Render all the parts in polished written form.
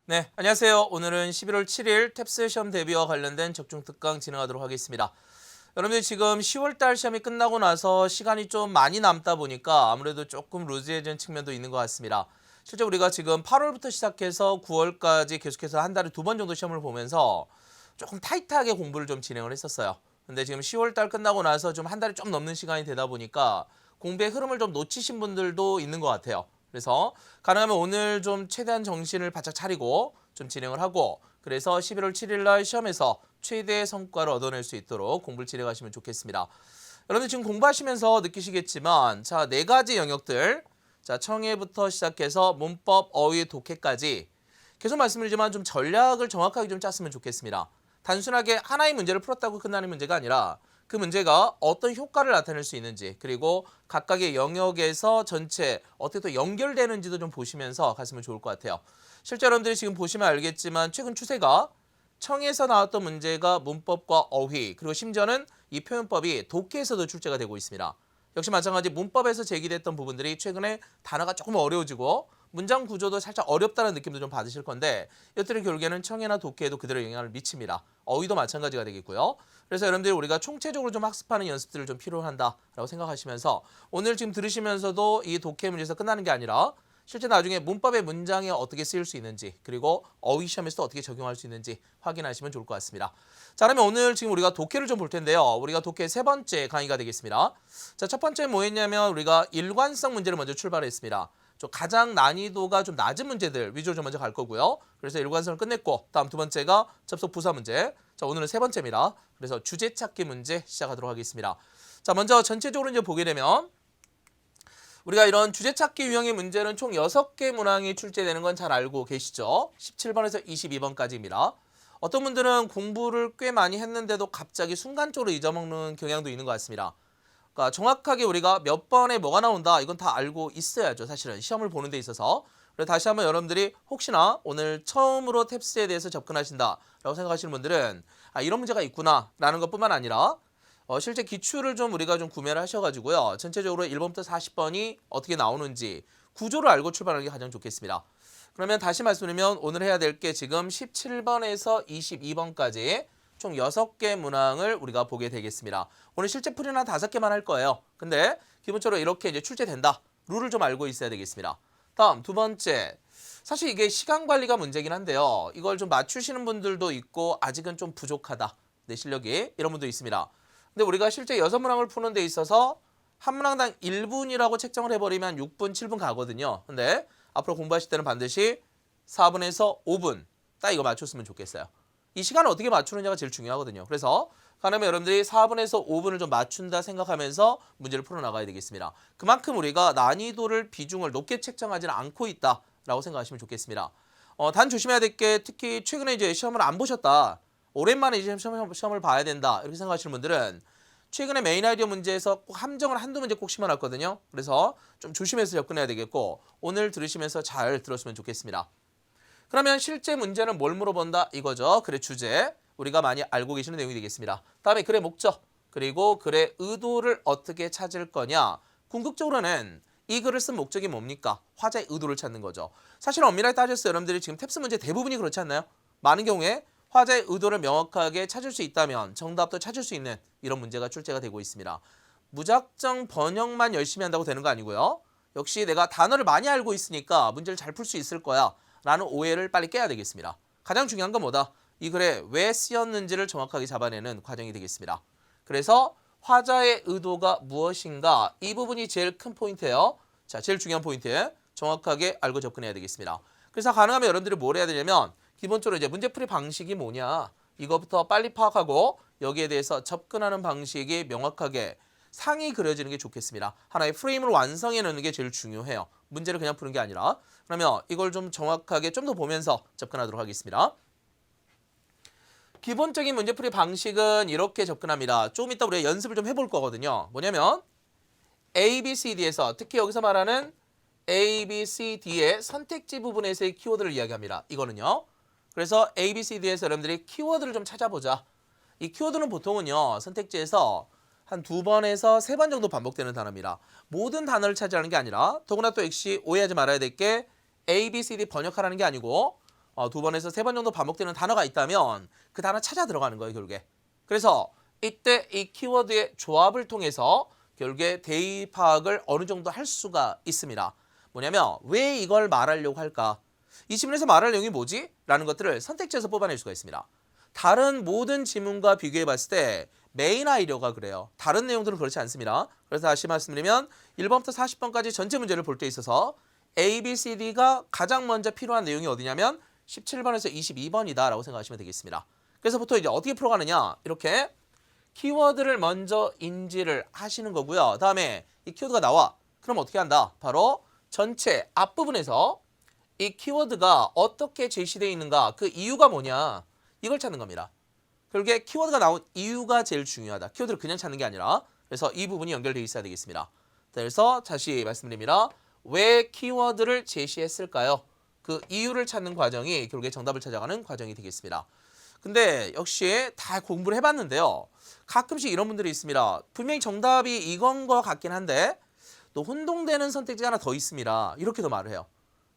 네, 안녕하세요. 오늘은 11월 7일 탭스 시험 대비와 관련된 적중 특강 진행하도록 하겠습니다. 여러분들 지금 10월달 시험이 끝나고 나서 시간이 좀 많이 남다 보니까 아무래도 조금 루즈해진 측면도 있는 것 같습니다. 실제 우리가 지금 8월부터 시작해서 9월까지 계속해서 한 달에 두 번 정도 시험을 보면서 조금 타이트하게 공부를 좀 진행을 했었어요. 근데 지금 10월달 끝나고 나서 좀 한 달이 좀 넘는 시간이 되다 보니까 공부의 흐름을 좀 놓치신 분들도 있는 것 같아요. 그래서 가능하면 오늘 좀 최대한 정신을 바짝 차리고 좀 진행을 하고, 그래서 11월 7일 날 시험에서 최대의 성과를 얻어낼 수 있도록 공부를 진행하시면 좋겠습니다. 여러분들 지금 공부하시면서 느끼시겠지만, 자, 네 가지 영역들, 자, 청해부터 시작해서 문법, 어휘, 독해까지 계속 말씀드리지만 좀 전략을 정확하게 좀 짰으면 좋겠습니다. 단순하게 하나의 문제를 풀었다고 끝나는 문제가 아니라 그 문제가 어떤 효과를 나타낼 수 있는지, 그리고 각각의 영역에서 전체 어떻게 또 연결되는지도 좀 보시면서 갔으면 좋을 것 같아요. 실제 여러분들이 지금 보시면 알겠지만 최근 추세가 청에서 나왔던 문제가 문법과 어휘, 그리고 심지어는 이 표현법이 독해에서도 출제가 되고 있습니다. 역시 마찬가지 문법에서 제기됐던 부분들이 최근에 단어가 조금 어려워지고 문장 구조도 살짝 어렵다는 느낌도 좀 받으실 건데, 이것들이 결국에는 청해나 독해에도 그대로 영향을 미칩니다. 어휘도 마찬가지가 되겠고요. 그래서 여러분들이 우리가 총체적으로 좀 학습하는 연습들을 좀 필요한다라고 생각하시면서 오늘 지금 들으시면서도 이 독해 문제에서 끝나는 게 아니라 실제 나중에 문법의 문장에 어떻게 쓰일 수 있는지, 그리고 어휘 시험에서도 어떻게 적용할 수 있는지 확인하시면 좋을 것 같습니다. 자, 그러면 오늘 지금 우리가 독해를 좀 볼 텐데요. 우리가 독해 세 번째 강의가 되겠습니다. 자, 첫 번째 뭐였냐면 우리가 일관성 문제를 먼저 출발했습니다. 좀 가장 난이도가 좀 낮은 문제들 위주로 좀 먼저 갈 거고요. 그래서 일관성을 끝냈고, 다음 두 번째가 접속 부사 문제. 자, 오늘은 세 번째입니다. 그래서 주제 찾기 문제 시작하도록 하겠습니다. 자, 먼저 전체적으로 이제 보게 되면 우리가 이런 주제 찾기 유형의 문제는 총 6개 문항이 출제되는 건 잘 알고 계시죠? 17번에서 22번까지입니다. 어떤 분들은 공부를 꽤 많이 했는데도 갑자기 순간적으로 잊어먹는 경향도 있는 것 같습니다. 그러니까 정확하게 우리가 몇 번에 뭐가 나온다, 이건 다 알고 있어야죠. 사실은 시험을 보는 데 있어서. 그래서 다시 한번 여러분들이 혹시나 오늘 처음으로 탭스에 대해서 접근하신다라고 생각하시는 분들은 이런 문제가 있구나 라는 것뿐만 아니라 실제 기출을 좀 우리가 좀 구매를 하셔가지고요. 전체적으로 1번부터 40번이 어떻게 나오는지 구조를 알고 출발하는 게 가장 좋겠습니다. 그러면 다시 말씀드리면 오늘 해야 될 게 지금 17번에서 22번까지 총 6개 문항을 우리가 보게 되겠습니다. 오늘 실제 풀이는 한 5개만 할 거예요. 근데 기본적으로 이렇게 이제 출제된다. 룰을 좀 알고 있어야 되겠습니다. 다음 두 번째. 사실 이게 시간 관리가 문제긴 한데요. 이걸 좀 맞추시는 분들도 있고 아직은 좀 부족하다. 내 실력이 이런 분도 있습니다. 근데 우리가 실제 6문항을 푸는 데 있어서 한 문항당 1분이라고 책정을 해버리면 6분, 7분 가거든요. 근데 앞으로 공부하실 때는 반드시 4분에서 5분 딱 이거 맞췄으면 좋겠어요. 이 시간을 어떻게 맞추느냐가 제일 중요하거든요. 그래서 가능하면 여러분들이 4분에서 5분을 좀 맞춘다 생각하면서 문제를 풀어나가야 되겠습니다. 그만큼 우리가 난이도를 비중을 높게 책정하지는 않고 있다라고 생각하시면 좋겠습니다. 단 조심해야 될 게, 특히 최근에 이제 시험을 안 보셨다, 오랜만에 이제 시험을 봐야 된다 이렇게 생각하시는 분들은 최근에 메인 아이디어 문제에서 꼭 함정을 한두 문제 꼭 심어놨거든요. 그래서 좀 조심해서 접근해야 되겠고, 오늘 들으시면서 잘 들었으면 좋겠습니다. 그러면 실제 문제는 뭘 물어본다 이거죠. 글의 주제, 우리가 많이 알고 계시는 내용이 되겠습니다. 다음에 글의 목적, 그리고 글의 의도를 어떻게 찾을 거냐. 궁극적으로는 이 글을 쓴 목적이 뭡니까? 화자의 의도를 찾는 거죠. 사실 엄밀하게 따져서 여러분들이 지금 탭스 문제 대부분이 그렇지 않나요? 많은 경우에 화자의 의도를 명확하게 찾을 수 있다면 정답도 찾을 수 있는 이런 문제가 출제가 되고 있습니다. 무작정 번역만 열심히 한다고 되는 거 아니고요. 역시 내가 단어를 많이 알고 있으니까 문제를 잘 풀 수 있을 거야 라는 오해를 빨리 깨야 되겠습니다. 가장 중요한 건 뭐다? 이 글에 왜 쓰였는지를 정확하게 잡아내는 과정이 되겠습니다. 그래서 화자의 의도가 무엇인가, 이 부분이 제일 큰 포인트예요. 자, 제일 중요한 포인트 정확하게 알고 접근해야 되겠습니다. 그래서 가능하면 여러분들이 뭘 해야 되냐면 기본적으로 이제 문제풀이 방식이 뭐냐, 이거부터 빨리 파악하고 여기에 대해서 접근하는 방식이 명확하게 상이 그려지는 게 좋겠습니다. 하나의 프레임을 완성해 놓는 게 제일 중요해요. 문제를 그냥 푸는 게 아니라. 그러면 이걸 좀 정확하게 좀 더 보면서 접근하도록 하겠습니다. 기본적인 문제풀이 방식은 이렇게 접근합니다. 조금 이따 우리가 연습을 좀 해볼 거거든요. 뭐냐면 A, B, C, D에서, 특히 여기서 말하는 A, B, C, D의 선택지 부분에서의 키워드를 이야기합니다. 이거는요. 그래서 A, B, C, D에서 여러분들이 키워드를 좀 찾아보자. 이 키워드는 보통은요, 선택지에서 한 2번에서 3번 정도 반복되는 단어입니다. 모든 단어를 차지하는 게 아니라, 더구나 또 역시 오해하지 말아야 될 게 A, B, C, D 번역하라는 게 아니고 두 번에서 세 번 정도 반복되는 단어가 있다면 그 단어 찾아 들어가는 거예요, 결국에. 그래서 이때 이 키워드의 조합을 통해서 결국에 대의 파악을 어느 정도 할 수가 있습니다. 뭐냐면 왜 이걸 말하려고 할까? 이 지문에서 말할 내용이 뭐지? 라는 것들을 선택지에서 뽑아낼 수가 있습니다. 다른 모든 지문과 비교해 봤을 때 메인 아이디어가 그래요. 다른 내용들은 그렇지 않습니다. 그래서 다시 말씀드리면 1번부터 40번까지 전체 문제를 볼 때 있어서 A, B, C, D가 가장 먼저 필요한 내용이 어디냐면 17번에서 22번이다 라고 생각하시면 되겠습니다. 그래서 보통 이제 어떻게 풀어가느냐, 이렇게 키워드를 먼저 인지를 하시는 거고요. 다음에 이 키워드가 나와. 그럼 어떻게 한다? 바로 전체 앞부분에서 이 키워드가 어떻게 제시되어 있는가, 그 이유가 뭐냐, 이걸 찾는 겁니다. 결국에 키워드가 나온 이유가 제일 중요하다. 키워드를 그냥 찾는 게 아니라. 그래서 이 부분이 연결되어 있어야 되겠습니다. 그래서 다시 말씀드립니다. 왜 키워드를 제시했을까요? 그 이유를 찾는 과정이 결국에 정답을 찾아가는 과정이 되겠습니다. 근데 역시 다 공부를 해봤는데요. 가끔씩 이런 분들이 있습니다. 분명히 정답이 이건 것 같긴 한데 또 혼동되는 선택지가 하나 더 있습니다. 이렇게도 말을 해요.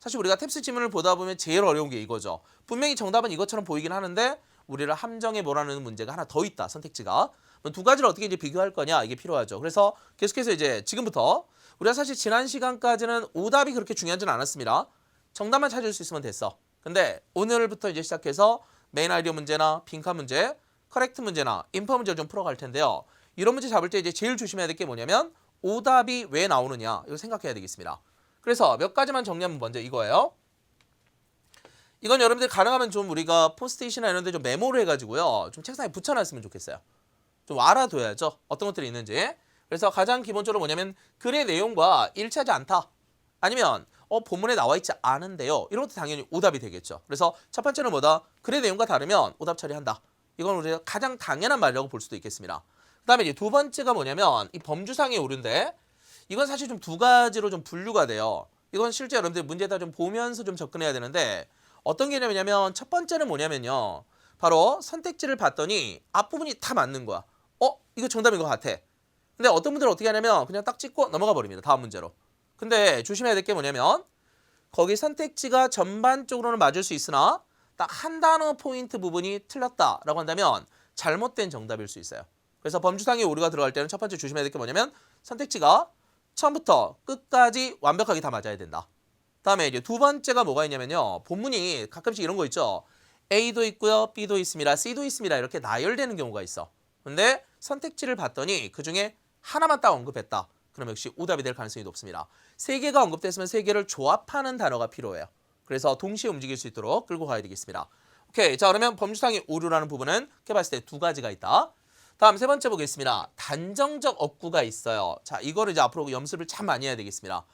사실 우리가 탭스 지문을 보다 보면 제일 어려운 게 이거죠. 분명히 정답은 이것처럼 보이긴 하는데 우리를 함정에 몰아넣는 문제가 하나 더 있다, 선택지가. 두 가지를 어떻게 이제 비교할 거냐, 이게 필요하죠. 그래서 계속해서 이제 지금부터 우리가 사실 지난 시간까지는 오답이 그렇게 중요하지는 않았습니다. 정답만 찾을 수 있으면 됐어. 근데 오늘부터 이제 시작해서 메인 아이디어 문제나 빈칸 문제, 커렉트 문제나 인퍼 문제를 좀 풀어갈 텐데요. 이런 문제 잡을 때 이제 제일 조심해야 될 게 뭐냐면 오답이 왜 나오느냐, 이거 생각해야 되겠습니다. 그래서 몇 가지만 정리하면 먼저 이거예요. 이건 여러분들 가능하면 좀 우리가 포스트잇이나 이런 데 좀 메모를 해가지고요, 좀 책상에 붙여놨으면 좋겠어요. 좀 알아둬야죠, 어떤 것들이 있는지. 그래서 가장 기본적으로 뭐냐면 글의 내용과 일치하지 않다, 아니면 본문에 나와 있지 않은데요, 이런 것도 당연히 오답이 되겠죠. 그래서 첫 번째는 뭐다? 글의 내용과 다르면 오답 처리한다. 이건 우리가 가장 당연한 말이라고 볼 수도 있겠습니다. 그 다음에 이제 두 번째가 뭐냐면 이 범주상의 오류인데, 이건 사실 좀 두 가지로 좀 분류가 돼요. 이건 실제 여러분들 문제다 좀 보면서 좀 접근해야 되는데, 어떤 개념이냐면 첫 번째는 뭐냐면요, 바로 선택지를 봤더니 앞부분이 다 맞는 거야. 이거 정답인 것 같아. 근데 어떤 분들은 어떻게 하냐면 그냥 딱 찍고 넘어가 버립니다, 다음 문제로. 근데 조심해야 될 게 뭐냐면 거기 선택지가 전반적으로는 맞을 수 있으나 딱 한 단어 포인트 부분이 틀렸다라고 한다면 잘못된 정답일 수 있어요. 그래서 범주상의 오류가 들어갈 때는 첫 번째 조심해야 될 게 뭐냐면 선택지가 처음부터 끝까지 완벽하게 다 맞아야 된다. 다음에 이제 두 번째가 뭐가 있냐면요, 본문이 가끔씩 이런 거 있죠. A도 있고요, B도 있습니다, C도 있습니다, 이렇게 나열되는 경우가 있어. 근데 선택지를 봤더니 그중에 하나만 딱 언급했다. 그럼 역시 오답이 될 가능성이 높습니다. 세 개가 언급됐으면 세 개를 조합하는 단어가 필요해요. 그래서 동시에 움직일 수 있도록 끌고 가야 되겠습니다. 오케이, 자 그러면 범주상의 오류라는 부분은 이렇게 봤을 때 두 가지가 있다. 다음 세 번째 보겠습니다. 단정적 어구가 있어요. 자, 이거를 이제 앞으로 연습을 참 많이 해야 되겠습니다.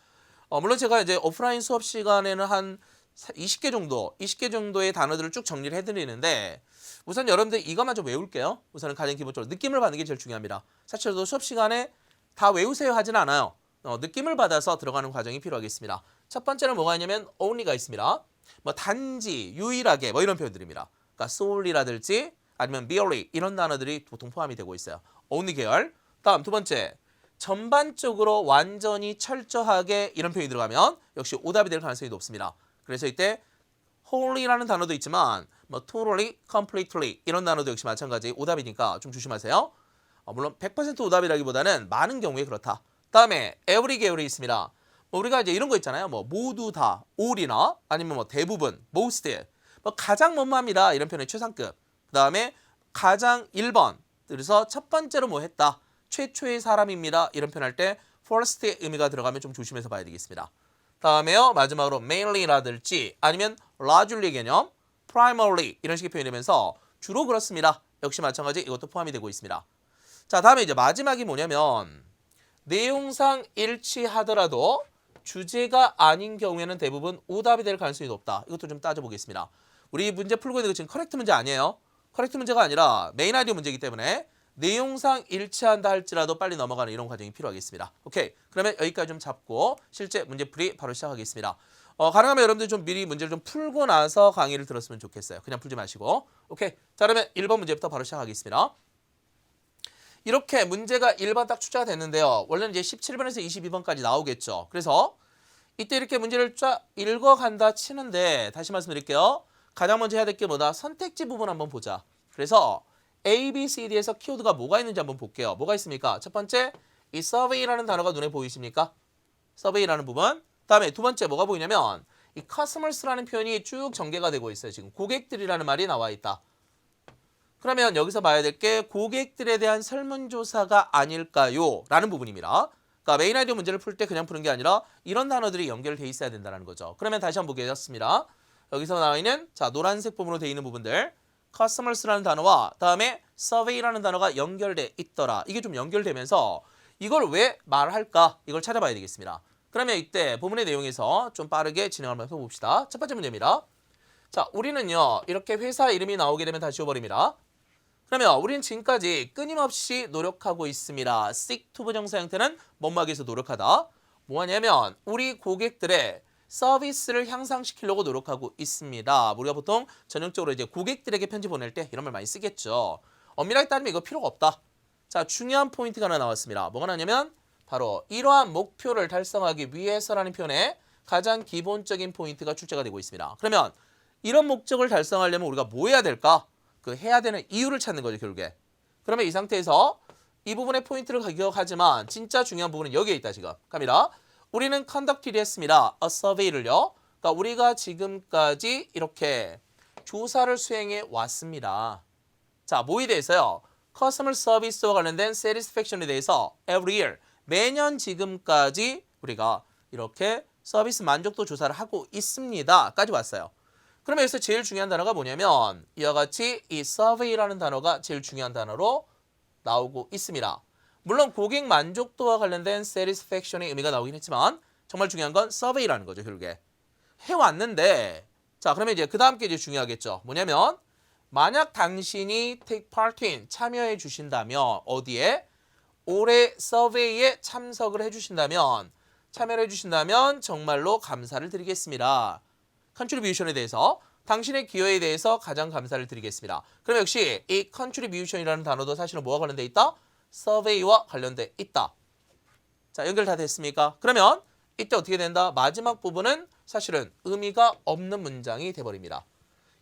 물론 제가 이제 오프라인 수업 시간에는 한 20개 정도의 단어들을 쭉 정리를 해드리는데, 우선 여러분들 이것만 좀 외울게요. 우선은 가장 기본적으로 느낌을 받는 게 제일 중요합니다. 사실 저도 수업 시간에 다 외우세요 하진 않아요. 느낌을 받아서 들어가는 과정이 필요하겠습니다. 첫 번째는 뭐가 있냐면 only가 있습니다. 뭐 단지, 유일하게 뭐 이런 표현들입니다. 그러니까 solely라든지 아니면 merely 이런 단어들이 보통 포함이 되고 있어요. only 계열. 다음 두 번째, 전반적으로 완전히 철저하게 이런 표현이 들어가면 역시 오답이 될 가능성이 높습니다. 그래서 이때 wholly라는 단어도 있지만 뭐 totally, completely 이런 단어도 역시 마찬가지 오답이니까 좀 조심하세요. 물론 100% 오답이라기보다는 많은 경우에 그렇다. 다음에 every 계열이 있습니다. 우리가 이제 이런 거 있잖아요. 뭐 모두 다, all이나 아니면 뭐 대부분, most, 뭐 가장 뭐뭐합니다 이런 표현의 최상급. 그 다음에 가장 1번. 그래서 첫 번째로 뭐 했다. 최초의 사람입니다. 이런 표현할 때 first의 의미가 들어가면 좀 조심해서 봐야 되겠습니다. 다음에요, 마지막으로 mainly라든지 아니면 largely 개념, primarily 이런 식의 표현이 되면서 주로 그렇습니다. 역시 마찬가지 이것도 포함이 되고 있습니다. 자, 다음에 이제 마지막이 뭐냐면 내용상 일치하더라도 주제가 아닌 경우에는 대부분 오답이 될 가능성이 높다. 이것도 좀 따져보겠습니다. 우리 문제 풀고 있는 거 지금 커렉트 문제 아니에요. 커렉트 문제가 아니라 메인 아이디어 문제이기 때문에 내용상 일치한다 할지라도 빨리 넘어가는 이런 과정이 필요하겠습니다. 오케이, 그러면 여기까지 좀 잡고 실제 문제풀이 바로 시작하겠습니다. 가능하면 여러분들 좀 미리 문제를 좀 풀고 나서 강의를 들었으면 좋겠어요. 그냥 풀지 마시고. 오케이, 자 그러면 1번 문제부터 바로 시작하겠습니다. 이렇게 문제가 1번 딱 출제가 됐는데요. 원래는 이제 17번에서 22번까지 나오겠죠. 그래서 이때 이렇게 문제를 쫙 읽어간다 치는데, 다시 말씀드릴게요. 가장 먼저 해야 될 게 뭐다? 선택지 부분 한번 보자. 그래서 A, B, C, D에서 키워드가 뭐가 있는지 한번 볼게요. 뭐가 있습니까? 첫 번째, 이 survey라는 단어가 눈에 보이십니까? survey라는 부분. 다음에 두 번째 뭐가 보이냐면 이 customers라는 표현이 쭉 전개가 되고 있어요. 지금 고객들이라는 말이 나와 있다. 그러면 여기서 봐야 될 게 고객들에 대한 설문조사가 아닐까요? 라는 부분입니다. 그러니까 메인 아이디어 문제를 풀 때 그냥 푸는 게 아니라 이런 단어들이 연결돼 있어야 된다는 거죠. 그러면 다시 한번 보겠습니다. 여기서 나와 있는 자 노란색 부분으로 되어 있는 부분들 customers라는 단어와 다음에 survey라는 단어가 연결돼 있더라. 이게 좀 연결되면서 이걸 왜 말할까? 이걸 찾아봐야 되겠습니다. 그러면 이때 본문의 내용에서 좀 빠르게 진행을 한번 해봅시다. 첫 번째 문제입니다. 자, 우리는요 이렇게 회사 이름이 나오게 되면 다 지워버립니다. 그러면 우리는 지금까지 끊임없이 노력하고 있습니다. seek to 부정사 형태는 뭐뭐하기 위해서 노력하다. 뭐하냐면 우리 고객들의 서비스를 향상시키려고 노력하고 있습니다. 우리가 보통 전형적으로 이제 고객들에게 편지 보낼 때 이런 말 많이 쓰겠죠. 엄밀하게 따지면 이거 필요가 없다. 자, 중요한 포인트가 하나 나왔습니다. 뭐가 나냐면 바로 이러한 목표를 달성하기 위해서라는 표현에 가장 기본적인 포인트가 출제가 되고 있습니다. 그러면 이런 목적을 달성하려면 우리가 뭐 해야 될까? 그 해야 되는 이유를 찾는 거죠, 결국에. 그러면 이 상태에서 이 부분의 포인트를 기억하지만 진짜 중요한 부분은 여기에 있다, 지금. 갑니다. 우리는 conducted 했습니다. a survey를요. 그러니까 우리가 지금까지 이렇게 조사를 수행해 왔습니다. 자, 뭐에 대해서요? customer service와 관련된 satisfaction에 대해서 every year, 매년 지금까지 우리가 이렇게 서비스 만족도 조사를 하고 있습니다. 까지 왔어요. 그러면 여기서 제일 중요한 단어가 뭐냐면 이와 같이 이 survey라는 단어가 제일 중요한 단어로 나오고 있습니다. 물론 고객 만족도와 관련된 satisfaction의 의미가 나오긴 했지만 정말 중요한 건 survey라는 거죠, 결국에. 해왔는데 자, 그러면 이제 그 다음 게 이제 중요하겠죠. 뭐냐면 만약 당신이 take part in, 참여해 주신다면 어디에? 올해 서베이에 참석을 해주신다면 참여를 해주신다면 정말로 감사를 드리겠습니다. 컨트리뷰션에 대해서 당신의 기여에 대해서 가장 감사를 드리겠습니다. 그럼 역시 이 컨트리뷰션이라는 단어도 사실은 뭐와 관련돼 있다? 서베이와 관련돼 있다. 자, 연결 다 됐습니까? 그러면 이때 어떻게 된다? 마지막 부분은 사실은 의미가 없는 문장이 돼버립니다.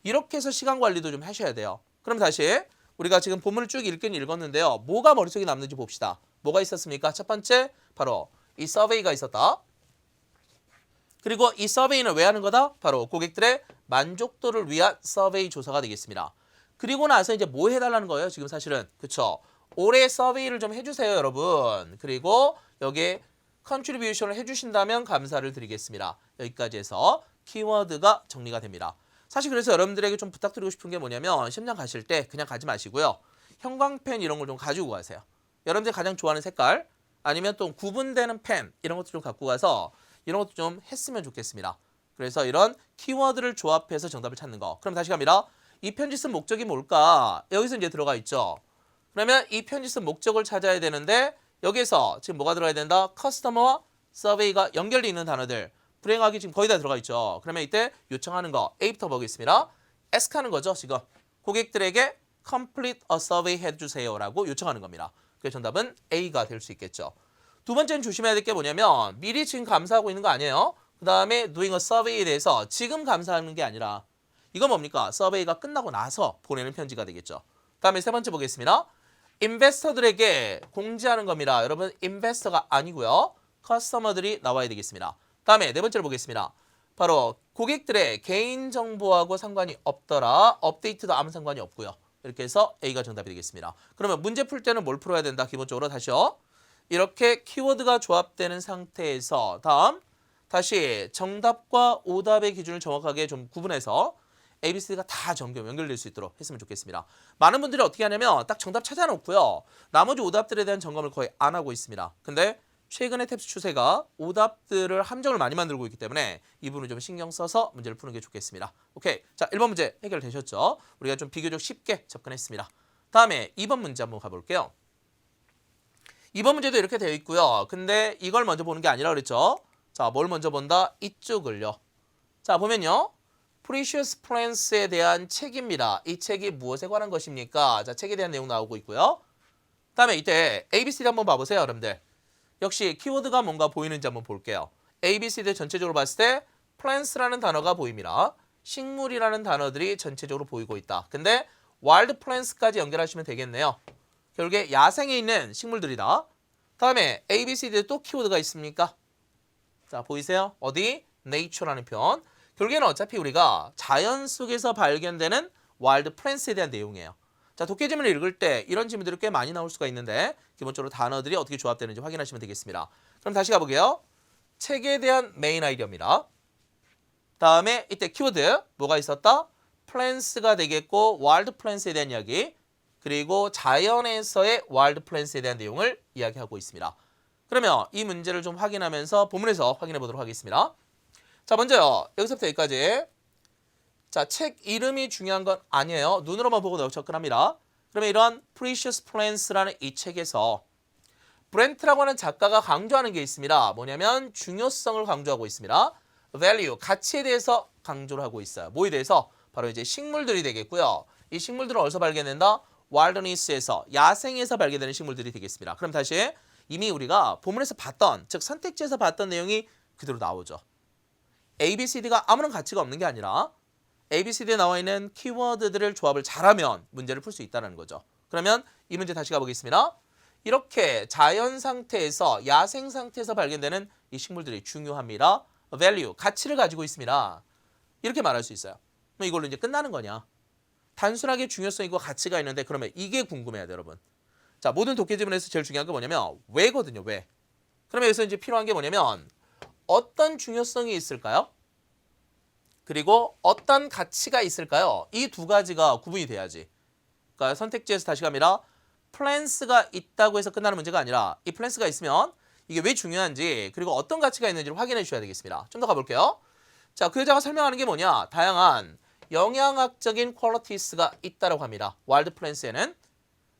이렇게 해서 시간 관리도 좀 하셔야 돼요. 그럼 다시 우리가 지금 본문을 쭉 읽긴 읽었는데요. 뭐가 머릿속에 남는지 봅시다. 뭐가 있었습니까? 첫 번째 바로 이 서베이가 있었다. 그리고 이 서베이는 왜 하는 거다? 바로 고객들의 만족도를 위한 서베이 조사가 되겠습니다. 그리고 나서 이제 뭐 해달라는 거예요? 지금 사실은 그쵸? 올해 서베이를 좀 해주세요, 여러분. 그리고 여기에 컨트리뷰션을 해주신다면 감사를 드리겠습니다. 여기까지 해서 키워드가 정리가 됩니다. 사실 그래서 여러분들에게 좀 부탁드리고 싶은 게 뭐냐면 시험장 가실 때 그냥 가지 마시고요. 형광펜 이런 걸 좀 가지고 가세요. 여러분들이 가장 좋아하는 색깔 아니면 또 구분되는 펜 이런 것도 좀 갖고 가서 이런 것도 좀 했으면 좋겠습니다. 그래서 이런 키워드를 조합해서 정답을 찾는 거. 그럼 다시 갑니다. 이 편지 쓴 목적이 뭘까? 여기서 이제 들어가 있죠. 그러면 이 편지 쓴 목적을 찾아야 되는데 여기서 지금 뭐가 들어가야 된다? 커스터머와 서베이가 연결되어 있는 단어들. 불행하기 지금 거의 다 들어가 있죠. 그러면 이때 요청하는 거 A부터 보겠습니다. ask 하는 거죠. 지금 고객들에게 complete a survey 해주세요라고 요청하는 겁니다. 그래서 정답은 A가 될 수 있겠죠. 두 번째는 조심해야 될 게 뭐냐면 미리 지금 감사하고 있는 거 아니에요. 그 다음에 doing a survey에 대해서 지금 감사하는 게 아니라 이건 뭡니까? 서베이가 끝나고 나서 보내는 편지가 되겠죠. 다음에 세 번째 보겠습니다. 인베스터들에게 공지하는 겁니다. 여러분 인베스터가 아니고요. 커스터머들이 나와야 되겠습니다. 다음에 네 번째를 보겠습니다. 바로 고객들의 개인정보하고 상관이 없더라. 업데이트도 아무 상관이 없고요. 이렇게 해서 A가 정답이 되겠습니다. 그러면 문제 풀 때는 뭘 풀어야 된다? 기본적으로 다시요. 이렇게 키워드가 조합되는 상태에서 다음 다시 정답과 오답의 기준을 정확하게 좀 구분해서 A, B, C가 다 연결될 수 있도록 했으면 좋겠습니다. 많은 분들이 어떻게 하냐면 딱 정답 찾아놓고요. 나머지 오답들에 대한 점검을 거의 안 하고 있습니다. 근데 최근의 탭스 추세가 오답들을 함정을 많이 만들고 있기 때문에 이 부분을 좀 신경 써서 문제를 푸는 게 좋겠습니다. 오케이, 자 1번 문제 해결되셨죠? 우리가 좀 비교적 쉽게 접근했습니다. 다음에 2번 문제 한번 가볼게요. 2번 문제도 이렇게 되어 있고요. 근데 이걸 먼저 보는 게 아니라 그랬죠? 자, 뭘 먼저 본다? 이쪽을요. 자, 보면요. Precious Plants에 대한 책입니다. 이 책이 무엇에 관한 것입니까? 자, 책에 대한 내용 나오고 있고요. 다음에 이때 ABCD 한번 봐보세요, 여러분들. 역시 키워드가 뭔가 보이는지 한번 볼게요. ABCD 전체적으로 봤을 때 Plants라는 단어가 보입니다. 식물이라는 단어들이 전체적으로 보이고 있다. 근데 wild plants까지 연결하시면 되겠네요. 결국에 야생에 있는 식물들이다. 다음에 A, B, C, D에 또 키워드가 있습니까? 자, 보이세요? 어디? nature라는 표현. 결국에는 어차피 우리가 자연 속에서 발견되는 wild plants에 대한 내용이에요. 자, 독해지문을 읽을 때 이런 질문들이 꽤 많이 나올 수가 있는데 기본적으로 단어들이 어떻게 조합되는지 확인하시면 되겠습니다. 그럼 다시 가볼게요. 책에 대한 메인 아이디어입니다. 다음에 이때 키워드 뭐가 있었다? plants가 되겠고 wild plants에 대한 이야기, 그리고 자연에서의 wild plants에 대한 내용을 이야기하고 있습니다. 그러면 이 문제를 좀 확인하면서 본문에서 확인해 보도록 하겠습니다. 자, 먼저요. 여기서부터 여기까지. 자, 책 이름이 중요한 건 아니에요. 눈으로만 보고 접근합니다. 그러면 이런 Precious Plants라는 이 책에서 브렌트라고 하는 작가가 강조하는 게 있습니다. 뭐냐면 중요성을 강조하고 있습니다. Value, 가치에 대해서 강조를 하고 있어요. 뭐에 대해서? 바로 이제 식물들이 되겠고요. 이 식물들을 어디서 발견된다? wilderness에서, 야생에서 발견되는 식물들이 되겠습니다. 그럼 다시 이미 우리가 본문에서 봤던, 즉 선택지에서 봤던 내용이 그대로 나오죠. A, B, C, D가 아무런 가치가 없는 게 아니라 A, B, C, D에 나와 있는 키워드들을 조합을 잘하면 문제를 풀 수 있다는 거죠. 그러면 이 문제 다시 가보겠습니다. 이렇게 자연 상태에서, 야생 상태에서 발견되는 이 식물들이 중요합니다. value, 가치를 가지고 있습니다. 이렇게 말할 수 있어요. 그럼 이걸로 이제 끝나는 거냐? 단순하게 중요성이고 가치가 있는데 그러면 이게 궁금해야 돼요, 여러분. 자, 모든 독해 지문에서 제일 중요한 게 뭐냐면 왜거든요, 왜. 그러면 여기서 이제 필요한 게 뭐냐면 어떤 중요성이 있을까요? 그리고 어떤 가치가 있을까요? 이 두 가지가 구분이 돼야지. 그러니까 선택지에서 다시 갑니다. 플랜스가 있다고 해서 끝나는 문제가 아니라 이 플랜스가 있으면 이게 왜 중요한지, 그리고 어떤 가치가 있는지를 확인해 주셔야 되겠습니다. 좀 더 가볼게요. 자, 그 여자가 설명하는 게 뭐냐? 다양한 영양학적인 퀄리티스가 있다고 합니다. 와일드 플랜스에는.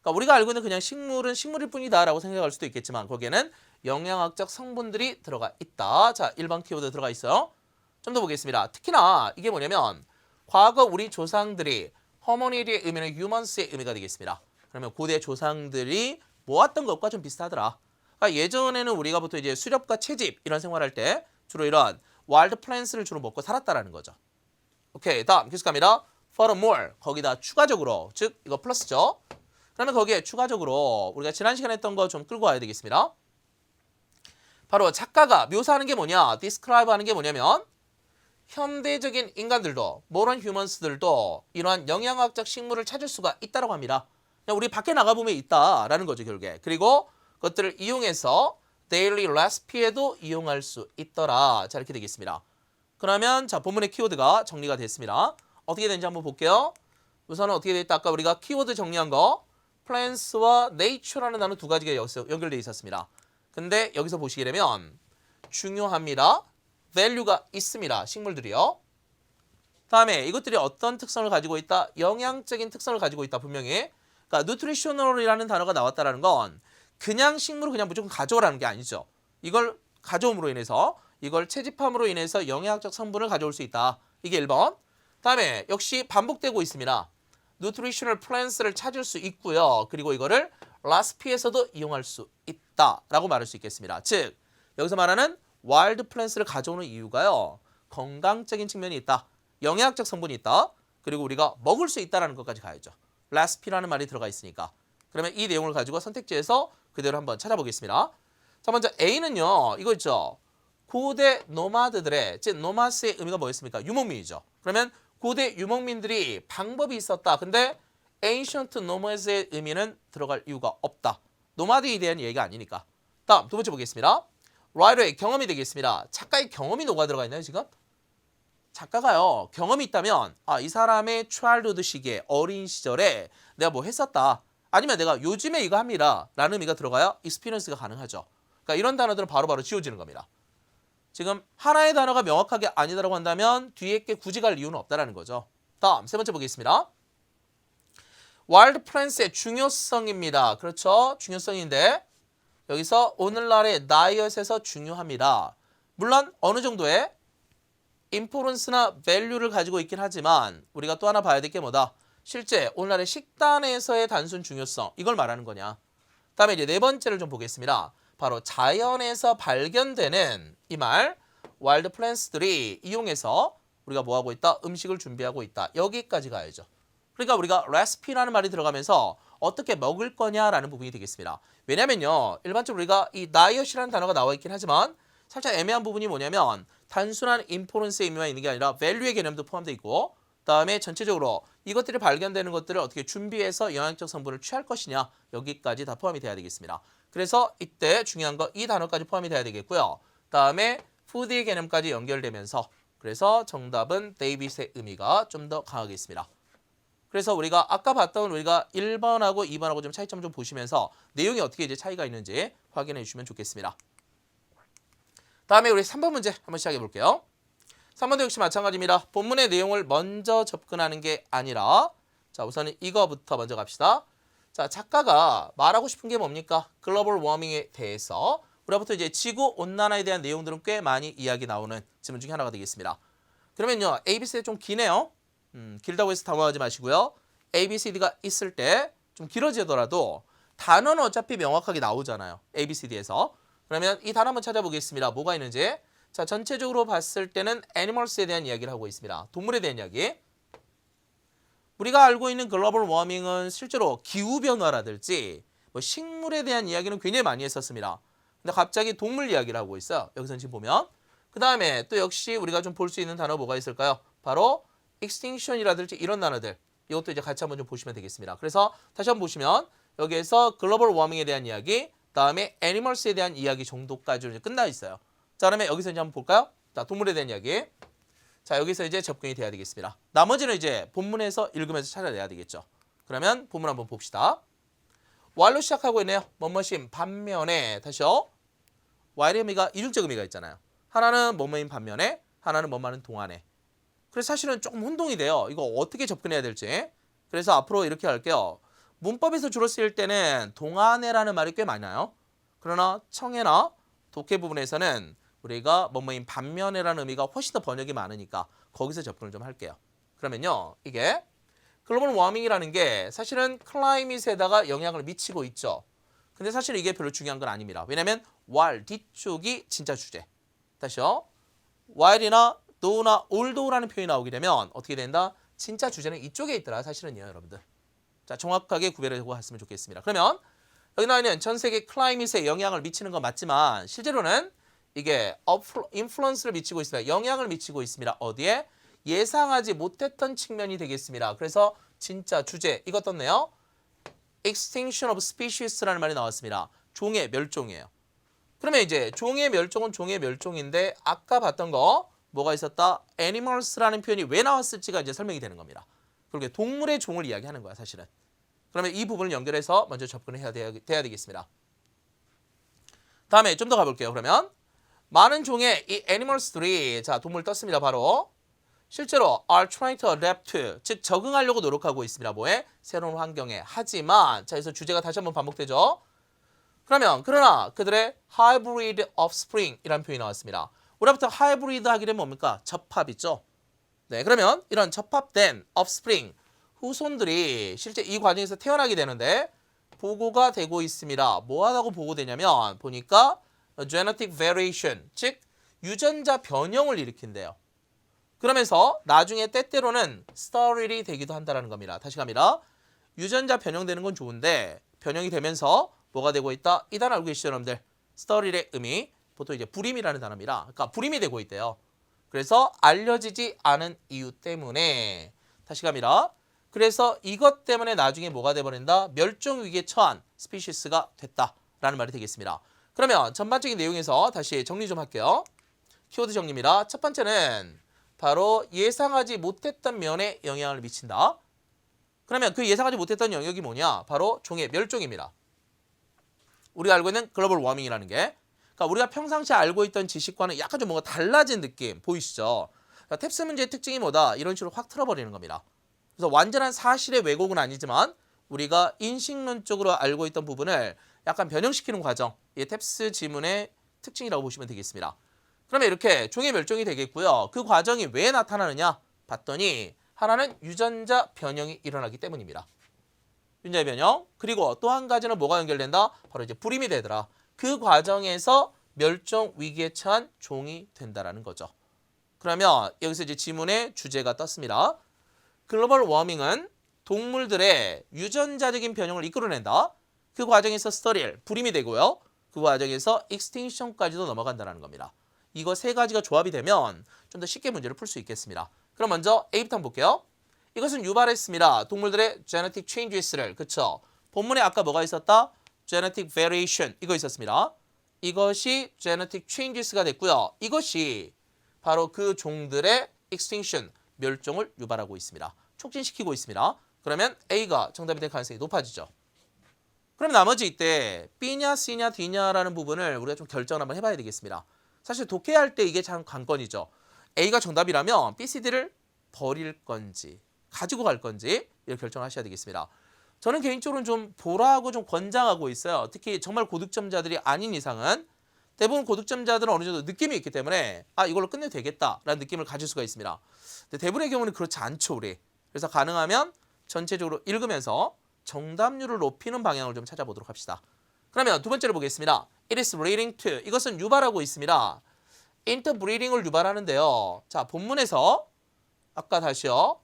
그러니까 우리가 알고 있는 그냥 식물은 식물일 뿐이다라고 생각할 수도 있겠지만 거기에는 영양학적 성분들이 들어가 있다. 자, 1번 키워드 들어가 있어요. 좀 더 보겠습니다. 특히나 이게 뭐냐면 과거 우리 조상들이 허머니리의 의미는 휴먼스의 의미가 되겠습니다. 그러면 고대 조상들이 모았던 것과 좀 비슷하더라. 그러니까 예전에는 우리가 보통 이제 수렵과 채집 이런 생활할 때 주로 이런 와일드 플랜스를 주로 먹고 살았다라는 거죠. 오케이, 다음 계속 갑니다. furthermore, 거기다 추가적으로, 즉 이거 플러스죠. 그러면 거기에 추가적으로 우리가 지난 시간에 했던 거 좀 끌고 와야 되겠습니다. 바로 작가가 묘사하는 게 뭐냐, describe 하는 게 뭐냐면 현대적인 인간들도, modern humans들도 이러한 영양학적 식물을 찾을 수가 있다고 합니다. 그냥 우리 밖에 나가보면 있다라는 거죠, 결국에. 그리고 그것들을 이용해서 daily recipe에도 이용할 수 있더라. 자, 이렇게 되겠습니다. 그러면 자, 본문의 키워드가 정리가 됐습니다. 어떻게 되는지 한번 볼게요. 우선은 어떻게 됐다? 아까 우리가 키워드 정리한 거 plants와 nature라는 단어 두 가지가 여기서 연결되어 있었습니다. 근데 여기서 보시게 되면 중요합니다. value가 있습니다. 식물들이요. 다음에 이것들이 어떤 특성을 가지고 있다? 영양적인 특성을 가지고 있다. 분명히. 그러니까 nutritional이라는 단어가 나왔다라는 건 그냥 식물을 그냥 무조건 가져오라는 게 아니죠. 이걸 가져옴으로 인해서, 이걸 채집함으로 인해서 영양학적 성분을 가져올 수 있다. 이게 1번. 다음에 역시 반복되고 있습니다. nutritional plants를 찾을 수 있고요. 그리고 이거를 recipe에서도 이용할 수 있다라고 말할 수 있겠습니다. 즉 여기서 말하는 와일드 플랜스를 가져오는 이유가요, 건강적인 측면이 있다, 영양학적 성분이 있다, 그리고 우리가 먹을 수 있다는 것까지 가야죠. recipe라는 말이 들어가 있으니까. 그러면 이 내용을 가지고 선택지에서 그대로 한번 찾아보겠습니다. 자, 먼저 A는요, 이거 있죠. 고대 노마드들의, 즉 노마스의 의미가 뭐였습니까? 유목민이죠. 그러면 고대 유목민들이 방법이 있었다. 근데 ancient nomads의 의미는 들어갈 이유가 없다. 노마드에 대한 얘기가 아니니까. 다음 두 번째 보겠습니다. writer의 경험이 되겠습니다. 작가의 경험이 녹아 들어가 있나요, 지금? 작가가요, 경험이 있다면 이 사람의 childhood 시기에, 어린 시절에 내가 뭐 했었다, 아니면 내가 요즘에 이거 합니다 라는 의미가 들어가야 experience가 가능하죠. 그러니까 이런 단어들은 바로바로 지워지는 겁니다. 지금 하나의 단어가 명확하게 아니다라고 한다면 뒤에 게 굳이 갈 이유는 없다라는 거죠. 다음 세 번째 보겠습니다. 와일드 플랜스의 중요성입니다. 그렇죠, 중요성인데 여기서 오늘날의 다이어트에서 중요합니다. 물론 어느 정도의 importance나 value를 가지고 있긴 하지만 우리가 또 하나 봐야 될 게 뭐다? 실제 오늘날의 식단에서의 단순 중요성, 이걸 말하는 거냐. 다음에 이제 네 번째를 좀 보겠습니다. 바로 자연에서 발견되는 이 말, 와일드 플랜스들이 이용해서 우리가 뭐 하고 있다? 음식을 준비하고 있다. 여기까지 가야죠. 그러니까 우리가 recipe라는 말이 들어가면서 어떻게 먹을 거냐라는 부분이 되겠습니다. 왜냐면요. 일반적으로 우리가 이 diet이라는 단어가 나와 있긴 하지만 살짝 애매한 부분이 뭐냐면 단순한 importance의 의미만 있는 게 아니라 value의 개념도 포함되어 있고 그다음에 전체적으로 이것들이 발견되는 것들을 어떻게 준비해서 영양적 성분을 취할 것이냐 여기까지 다 포함이 돼야 되겠습니다. 그래서 이때 중요한 거 이 단어까지 포함이 돼야 되겠고요. 그다음에 food의 개념까지 연결되면서 그래서 정답은 데이빗의 의미가 좀 더 강하겠습니다. 그래서 우리가 아까 봤던 우리가 1번하고 2번하고 좀 차이점 좀 보시면서 내용이 어떻게 이제 차이가 있는지 확인해 주시면 좋겠습니다. 다음에 우리 3번 문제 한번 시작해 볼게요. 3번도 역시 마찬가지입니다. 본문의 내용을 먼저 접근하는 게 아니라 자 우선은 이거부터 먼저 갑시다. 자 작가가 말하고 싶은 게 뭡니까? 글로벌 워밍에 대해서 우리부터 이제 지구 온난화에 대한 내용들은 꽤 많이 이야기 나오는 질문 중에 하나가 되겠습니다. 그러면요 ABCD 좀 기네요. 길다고 해서 당황하지 마시고요. ABCD가 있을 때 좀 길어지더라도 단어는 어차피 명확하게 나오잖아요. ABCD에서. 그러면 이 단어 한번 찾아보겠습니다. 뭐가 있는지. 자, 전체적으로 봤을 때는 애니멀스에 대한 이야기를 하고 있습니다. 동물에 대한 이야기. 우리가 알고 있는 글로벌 워밍은 실제로 기후변화라든지 뭐 식물에 대한 이야기는 굉장히 많이 했었습니다. 근데 갑자기 동물 이야기를 하고 있어요. 여기서 지금 보면. 그 다음에 또 역시 우리가 좀 볼 수 있는 단어 뭐가 있을까요? 바로 extinction이라든지 이런 단어들. 이것도 이제 같이 한번 좀 보시면 되겠습니다. 그래서 다시 한번 보시면 여기에서 글로벌 워밍에 대한 이야기, 그다음에 애니멀스에 대한 이야기 정도까지로 이제 끝나 있어요. 자, 그러면 여기서 이제 한번 볼까요? 자, 동물에 대한 이야기. 자, 여기서 이제 접근이 돼야 되겠습니다. 나머지는 이제 본문에서 읽으면서 찾아내야 되겠죠. 그러면 본문 한번 봅시다. while로 시작하고 있네요. 뭐뭐인 반면에 다시요. while의 의미가 이중적 의미가 있잖아요. 하나는 뭐뭐인 반면에, 하나는 뭐뭐하는 동안에. 그래서 사실은 조금 혼동이 돼요. 이거 어떻게 접근해야 될지. 그래서 앞으로 이렇게 할게요. 문법에서 주로 쓰일 때는 동안에라는 말이 꽤 많아요. 그러나 청해나 독해 부분에서는 우리가 뭐뭐인 반면에라는 의미가 훨씬 더 번역이 많으니까 거기서 접근을 좀 할게요. 그러면요. 이게 글로벌 워밍이라는 게 사실은 클라이밋에다가 영향을 미치고 있죠. 근데 사실 이게 별로 중요한 건 아닙니다. 왜냐면 while 뒤쪽이 진짜 주제. 다시요. while이나 though나 although라는 표현이 나오게 되면 어떻게 된다? 진짜 주제는 이쪽에 있더라. 사실은요, 여러분들. 자, 정확하게 구별하고 했으면 좋겠습니다. 그러면 여기 나와 있는 전 세계 클라이밋에 영향을 미치는 건 맞지만 실제로는 이게 인플루언스를 미치고 있습니다. 영향을 미치고 있습니다. 어디에? 예상하지 못했던 측면이 되겠습니다. 그래서 진짜 주제 이것 떴네요. Extinction of Species라는 말이 나왔습니다. 종의 멸종이에요. 그러면 이제 종의 멸종은 종의 멸종인데 아까 봤던 거 뭐가 있었다? Animals라는 표현이 왜 나왔을지가 이제 설명이 되는 겁니다. 그렇게 동물의 종을 이야기하는 거야 사실은. 그러면 이 부분을 연결해서 먼저 접근을 해야 돼야 되겠습니다. 다음에 좀 더 가볼게요. 그러면 많은 종의 이 애니멀스들이 자 동물 떴습니다. 바로 실제로 are trying to adapt to 즉 적응하려고 노력하고 있습니다. 뭐에? 새로운 환경에. 하지만 자 여기서 주제가 다시 한번 반복되죠. 그러나 그들의 hybrid offspring이라는 표현이 나왔습니다. 우리부터 하이브리드 하게 되면 뭡니까? 접합 있죠. 네, 그러면 이런 접합된 offspring 후손들이 실제 이 과정에서 태어나게 되는데 보고가 되고 있습니다. 뭐 하다고 보고되냐면 보니까 genetic variation, 즉 유전자 변형을 일으킨대요. 그러면서 나중에 때때로는 steril이 되기도 한다는 겁니다. 다시 갑니다. 유전자 변형되는 건 좋은데 변형이 되면서 뭐가 되고 있다? 이 단어 알고 계시죠, 여러분들? steril의 의미, 보통 이제 불임이라는 단어입니다. 그러니까 불임이 되고 있대요. 그래서 알려지지 않은 이유 때문에 다시 갑니다. 그래서 이것 때문에 나중에 뭐가 돼버린다? 멸종 위기에 처한 스피시스가 됐다라는 말이 되겠습니다. 그러면 전반적인 내용에서 다시 정리 좀 할게요. 키워드 정리입니다. 첫 번째는 바로 예상하지 못했던 면에 영향을 미친다. 그러면 그 예상하지 못했던 영역이 뭐냐? 바로 종의 멸종입니다. 우리가 알고 있는 글로벌 워밍이라는 게 그러니까 우리가 평상시에 알고 있던 지식과는 약간 좀 뭔가 달라진 느낌 보이시죠? 그러니까 탭스 문제의 특징이 뭐다? 이런 식으로 확 틀어버리는 겁니다. 그래서 완전한 사실의 왜곡은 아니지만 우리가 인식론적으로 알고 있던 부분을 약간 변형시키는 과정, 이게 탭스 지문의 특징이라고 보시면 되겠습니다. 그러면 이렇게 종의 멸종이 되겠고요. 그 과정이 왜 나타나느냐 봤더니 하나는 유전자 변형이 일어나기 때문입니다. 유전자 변형. 그리고 또 한 가지는 뭐가 연결된다? 바로 이제 불임이 되더라. 그 과정에서 멸종 위기에 처한 종이 된다라는 거죠. 그러면 여기서 이제 지문의 주제가 떴습니다. 글로벌 워밍은 동물들의 유전자적인 변형을 이끌어낸다. 그 과정에서 스터릴, 불임이 되고요. 그 과정에서 익스팅션까지도 넘어간다는 겁니다. 이거 세 가지가 조합이 되면 좀 더 쉽게 문제를 풀 수 있겠습니다. 그럼 먼저 A부터 한번 볼게요. 이것은 유발했습니다. 동물들의 genetic changes를. 그쵸? 본문에 아까 뭐가 있었다? genetic variation 이거 있었습니다. 이것이 genetic changes가 됐고요. 이것이 바로 그 종들의 extinction, 멸종을 유발하고 있습니다. 촉진시키고 있습니다. 그러면 A가 정답이 될 가능성이 높아지죠. 그럼 나머지 이때 B냐 C냐 D냐라는 부분을 우리가 좀 결정을 한번 해봐야 되겠습니다. 사실 독해할 때 이게 참 관건이죠. A가 정답이라면 B, C, D를 버릴 건지 가지고 갈 건지 이렇게 결정을 하셔야 되겠습니다. 저는 개인적으로는 좀 보라고 좀 권장하고 있어요. 특히 정말 고득점자들이 아닌 이상은 대부분 고득점자들은 어느 정도 느낌이 있기 때문에 이걸로 끝내도 되겠다라는 느낌을 가질 수가 있습니다. 근데 대부분의 경우는 그렇지 않죠, 우리. 그래서 가능하면 전체적으로 읽으면서 정답률을 높이는 방향을 좀 찾아보도록 합시다. 그러면 두 번째로 보겠습니다. It is leading to. 이것은 유발하고 있습니다. interbreeding을 유발하는데요. 자, 본문에서 아까 다시요.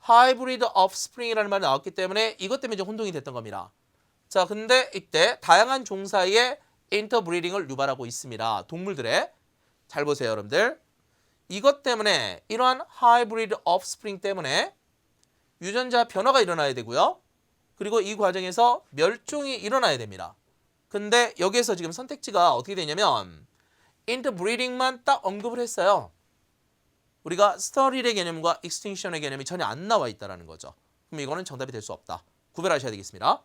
hybrid offspring이라는 말이 나왔기 때문에 이것 때문에 이제 혼동이 됐던 겁니다. 자, 근데 이때 다양한 종 사이에 interbreeding을 유발하고 있습니다. 동물들의. 잘 보세요, 여러분들. 이것 때문에 이러한 hybrid offspring 때문에 유전자 변화가 일어나야 되고요. 그리고 이 과정에서 멸종이 일어나야 됩니다. 근데 여기에서 지금 선택지가 어떻게 되냐면 interbreeding만 딱 언급을 했어요. 우리가 스터릴의 개념과 익스팅션의 개념이 전혀 안 나와 있다는 거죠. 그럼 이거는 정답이 될 수 없다. 구별하셔야 되겠습니다.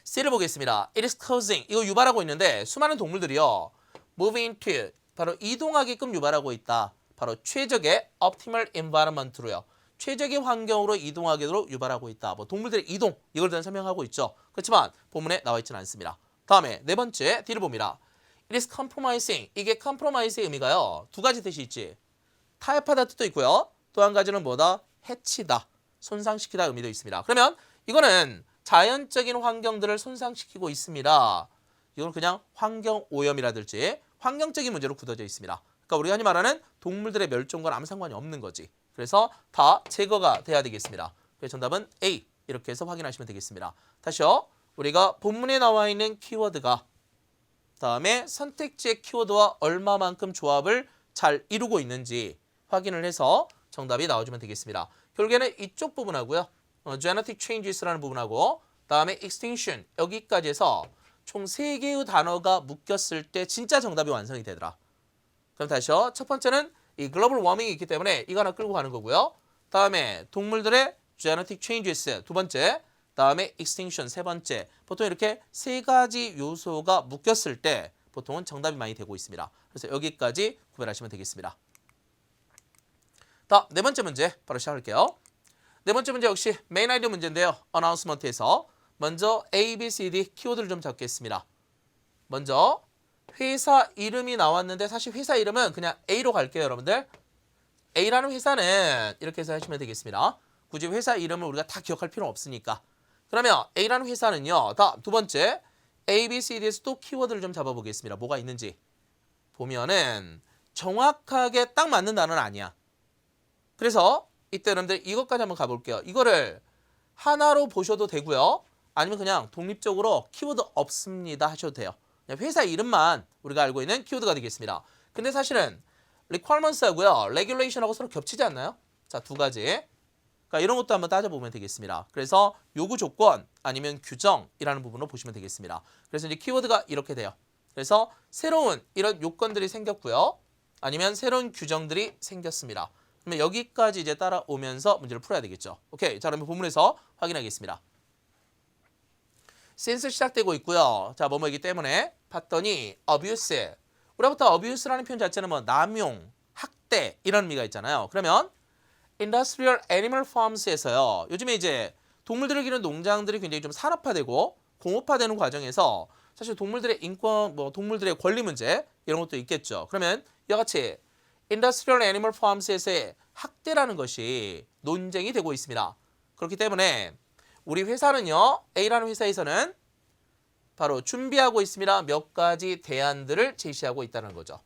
C를 보겠습니다. It is causing. 이거 유발하고 있는데 수많은 동물들이요. moving to. 바로 이동하게끔 유발하고 있다. 바로 최적의 optimal environment로요. 최적의 환경으로 이동하도록 유발하고 있다. 뭐 동물들의 이동 이걸 대한 설명하고 있죠. 그렇지만 본문에 나와 있지는 않습니다. 다음에 네 번째 D를 봅니다. It is compromising. 이게 compromise의 의미가요. 두 가지 뜻이 있지. 타협하다 뜻도 있고요. 또 한 가지는 뭐다? 해치다, 손상시키다 의미도 있습니다. 그러면 이거는 자연적인 환경들을 손상시키고 있습니다. 이건 그냥 환경오염이라든지 환경적인 문제로 굳어져 있습니다. 그러니까 우리가 흔히 말하는 동물들의 멸종과는 아무 상관이 없는 거지. 그래서 다 제거가 돼야 되겠습니다. 그래서 정답은 A 이렇게 해서 확인하시면 되겠습니다. 다시요. 우리가 본문에 나와 있는 키워드가 다음에 선택지의 키워드와 얼마만큼 조합을 잘 이루고 있는지 확인을 해서 정답이 나와주면 되겠습니다. 결국에는 이쪽 부분하고요. genetic changes라는 부분하고 다음에 extinction 여기까지 해서 총 3개의 단어가 묶였을 때 진짜 정답이 완성이 되더라. 그럼 다시요. 첫 번째는 이 글로벌 워밍이 있기 때문에 이거 하나 끌고 가는 거고요. 다음에 동물들의 genetic changes 두 번째, 다음에 extinction 세 번째. 보통 이렇게 세 가지 요소가 묶였을 때 보통은 정답이 많이 되고 있습니다. 그래서 여기까지 구별하시면 되겠습니다. 다음 네 번째 문제 바로 시작할게요. 네 번째 문제 역시 메인 아이디어 문제인데요. 어나운스먼트에서 먼저 A, B, C, D 키워드를 좀 잡겠습니다. 먼저 회사 이름이 나왔는데 사실 회사 이름은 그냥 A로 갈게요, 여러분들. A라는 회사는 이렇게 해서 하시면 되겠습니다. 굳이 회사 이름을 우리가 다 기억할 필요는 없으니까. 그러면 A라는 회사는요. 다음 두 번째 A, B, C, D에서 또 키워드를 좀 잡아보겠습니다. 뭐가 있는지. 보면은 정확하게 딱 맞는 단어는 아니야. 그래서 이때 여러분들 이것까지 한번 가볼게요. 이거를 하나로 보셔도 되고요. 아니면 그냥 독립적으로 키워드 없습니다 하셔도 돼요. 그냥 회사 이름만 우리가 알고 있는 키워드가 되겠습니다. 근데 사실은 requirements하고요. regulation하고 서로 겹치지 않나요? 자, 두 가지. 그러니까 이런 것도 한번 따져보면 되겠습니다. 그래서 요구 조건 아니면 규정이라는 부분으로 보시면 되겠습니다. 그래서 이제 키워드가 이렇게 돼요. 그래서 새로운 이런 요건들이 생겼고요. 아니면 새로운 규정들이 생겼습니다. 그러면 여기까지 이제 따라오면서 문제를 풀어야 되겠죠. 오케이. 자, 그러면 본문에서 확인하겠습니다. since 시작되고 있고요. 자, 뭐뭐이기 때문에 봤더니 abuse. 우리부터 abuse라는 표현 자체는 뭐 남용, 학대 이런 의미가 있잖아요. 그러면 industrial animal farms에서요. 요즘에 이제 동물들을 기르는 농장들이 굉장히 좀 산업화되고 공업화되는 과정에서 사실 동물들의 인권, 뭐 동물들의 권리 문제 이런 것도 있겠죠. 그러면 이와 같이 industrial animal farms에서의 학대라는 것이 논쟁이 되고 있습니다. 그렇기 때문에 우리 회사는요. A라는 회사에서는 바로 준비하고 있습니다. 몇 가지 대안들을 제시하고 있다는 거죠.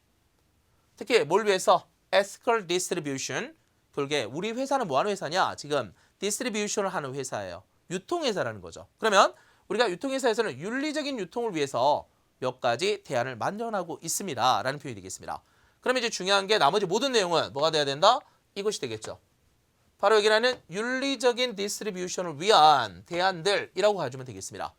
특히 뭘 위해서? ethical distribution. 그게 우리 회사는 뭐 하는 회사냐? 지금 디스트리뷰션을 하는 회사예요. 유통회사라는 거죠. 그러면 우리가 유통회사에서는 윤리적인 유통을 위해서 몇 가지 대안을 마련하고 있습니다. 라는 표현이 되겠습니다. 그러면 이제 중요한 게 나머지 모든 내용은 뭐가 돼야 된다? 이것이 되겠죠. 바로 여기는 윤리적인 디스트리뷰션을 위한 대안들이라고 가주면 되겠습니다.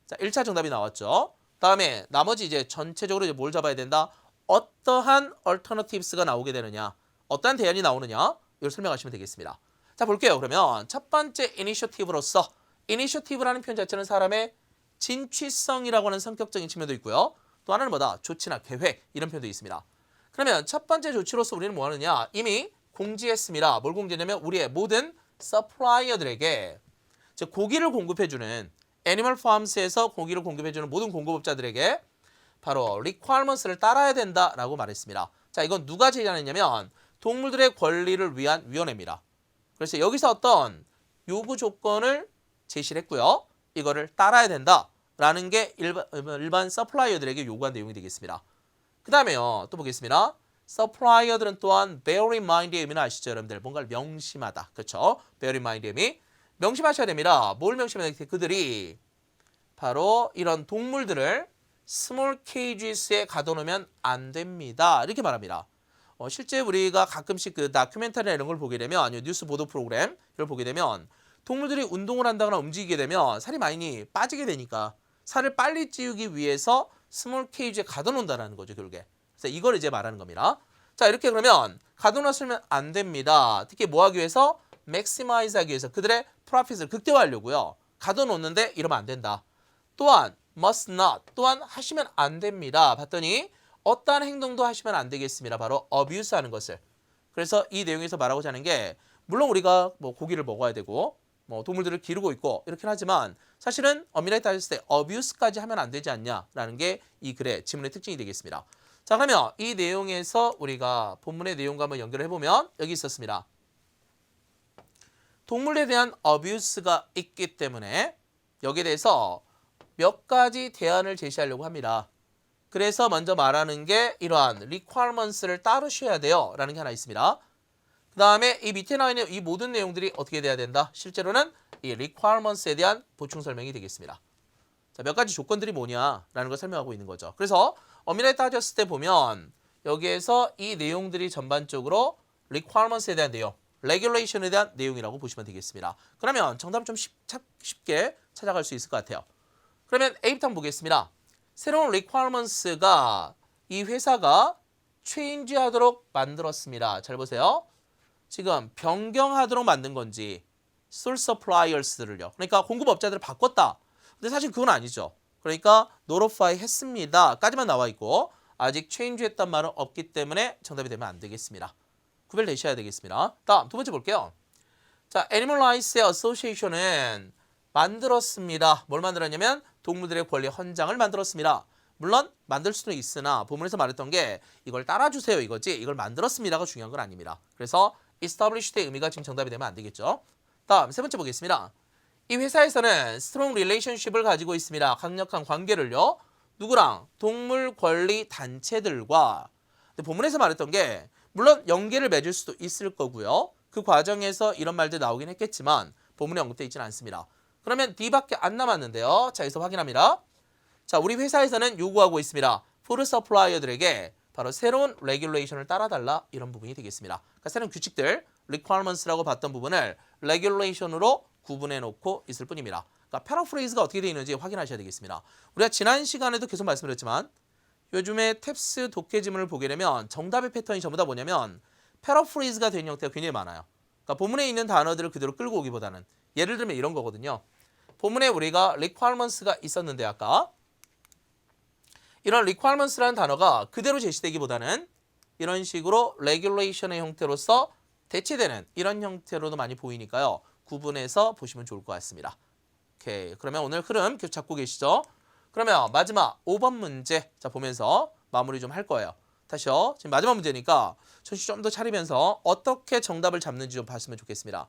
자, 1차 정답이 나왔죠. 다음에 나머지 이제 전체적으로 이제 뭘 잡아야 된다? 어떠한 alternatives 나오게 되느냐? 어떠한 대안이 나오느냐? 이걸 설명하시면 되겠습니다. 자, 볼게요. 그러면 첫 번째 이니셔티브로서 이니셔티브라는 표현 자체는 사람의 진취성이라고 하는 성격적인 측면도 있고요. 또 하나는 뭐다? 조치나 계획 이런 표현도 있습니다. 그러면 첫 번째 조치로서 우리는 뭐 하느냐? 이미 공지했습니다. 뭘 공지했냐면 우리의 모든 서플라이어들에게 즉 고기를 공급해주는 애니멀 팜스에서 고기를 공급해주는 모든 공급업자들에게 바로 requirements를 따라야 된다라고 말했습니다. 자, 이건 누가 제시하느냐면 동물들의 권리를 위한 위원회입니다. 그래서 여기서 어떤 요구 조건을 제시를 했고요. 이거를 따라야 된다라는 게 일반 서플라이어들에게 요구한 내용이 되겠습니다. 그 다음에요. 또 보겠습니다. 서플라이어들은 또한 bear in mind의 의미는 아시죠? 여러분들 뭔가를 명심하다. 그렇죠? bear in mind의 의미. 명심하셔야 됩니다. 뭘 명심해야 돼? 그들이 바로 이런 동물들을 스몰 케이지스에 가둬놓으면 안 됩니다. 이렇게 말합니다. 실제 우리가 가끔씩 그 다큐멘터리나 이런 걸 보게 되면 아니면 뉴스 보도 프로그램 이걸 보게 되면 동물들이 운동을 한다거나 움직이게 되면 살이 많이 빠지게 되니까 살을 빨리 찌우기 위해서 스몰 케이지에 가둬놓는다는 거죠. 결국에. 그래서 이걸 이제 말하는 겁니다. 자, 이렇게 그러면 가둬놨으면 안 됩니다. 특히 뭐 하기 위해서? 맥시마이즈 하기 위해서 그들의 프로핏을 극대화하려고요. 가둬놓는데 이러면 안 된다. 또한 must not 또한 하시면 안 됩니다. 봤더니 어떠한 행동도 하시면 안 되겠습니다. 바로 abuse 하는 것을. 그래서 이 내용에서 말하고자 하는 게 물론 우리가 뭐 고기를 먹어야 되고 뭐 동물들을 기르고 있고 이렇긴 하지만 사실은 엄밀하게 따졌을 때 abuse까지 하면 안 되지 않냐라는 게 이 글의 지문의 특징이 되겠습니다. 자, 그러면 이 내용에서 우리가 본문의 내용과 한번 연결을 해보면 여기 있었습니다. 동물에 대한 abuse가 있기 때문에 여기에 대해서 몇 가지 대안을 제시하려고 합니다. 그래서 먼저 말하는 게 이러한 requirements를 따르셔야 돼요 라는 게 하나 있습니다. 그 다음에 이 밑에 나와 있는 이 모든 내용들이 어떻게 돼야 된다? 실제로는 이 requirements에 대한 보충 설명이 되겠습니다. 자, 몇 가지 조건들이 뭐냐라는 걸 설명하고 있는 거죠. 그래서 엄밀하게 따졌을 때 보면 여기에서 이 내용들이 전반적으로 requirements에 대한 내용, regulation에 대한 내용이라고 보시면 되겠습니다. 그러면 정답을 좀 쉽게 찾아갈 수 있을 것 같아요. 그러면 A부터 한번 보겠습니다. 새로운 requirements가 이 회사가 change하도록 만들었습니다. 잘 보세요. 지금 변경하도록 만든 건지 source suppliers를요. 그러니까 공급업자들을 바꿨다. 근데 사실 그건 아니죠. 그러니까 notify 했습니다. 까지만 나와 있고 아직 change 했단 말은 없기 때문에 정답이 되면 안 되겠습니다. 구별되셔야 되겠습니다. 다음 두 번째 볼게요. 자, Animal Rights Association은 만들었습니다. 뭘 만들었냐면 동물들의 권리 헌장을 만들었습니다. 물론 만들 수도 있으나 본문에서 말했던 게 이걸 따라주세요 이거지 이걸 만들었습니다가 중요한 건 아닙니다. 그래서 established의 의미가 지금 정답이 되면 안 되겠죠. 다음 세 번째 보겠습니다. 이 회사에서는 strong relationship을 가지고 있습니다. 강력한 관계를요. 누구랑? 동물 권리 단체들과. 근데 본문에서 말했던 게 물론 연계를 맺을 수도 있을 거고요. 그 과정에서 이런 말들 나오긴 했겠지만 본문에 언급되어 있지는 않습니다. 그러면 D밖에 안 남았는데요. 자, 여기서 확인합니다. 자, 우리 회사에서는 요구하고 있습니다. 푸드 서플라이어들에게 바로 새로운 레귤레이션을 따라달라 이런 부분이 되겠습니다. 그러니까 새로운 규칙들, requirements라고 봤던 부분을 regulation으로 구분해 놓고 있을 뿐입니다. 그러니까 패러프레이즈가 어떻게 되어 있는지 확인하셔야 되겠습니다. 우리가 지난 시간에도 계속 말씀드렸지만 요즘에 탭스 독해 지문을 보게 되면 정답의 패턴이 전부 다 뭐냐면 패러프레이즈가 된 형태가 굉장히 많아요. 그러니까 본문에 있는 단어들을 그대로 끌고 오기보다는 예를 들면 이런 거거든요. 본문에 우리가 requirements가 있었는데 아까 이런 requirements라는 단어가 그대로 제시되기보다는 이런 식으로 regulation의 형태로서 대체되는 이런 형태로도 많이 보이니까요. 구분해서 보시면 좋을 것 같습니다. 오케이. 그러면 오늘 흐름 계속 잡고 계시죠? 그러면 마지막 5번 문제 자 보면서 마무리 좀 할 거예요. 다시요. 지금 마지막 문제니까 정신 좀 더 차리면서 어떻게 정답을 잡는지 좀 봤으면 좋겠습니다.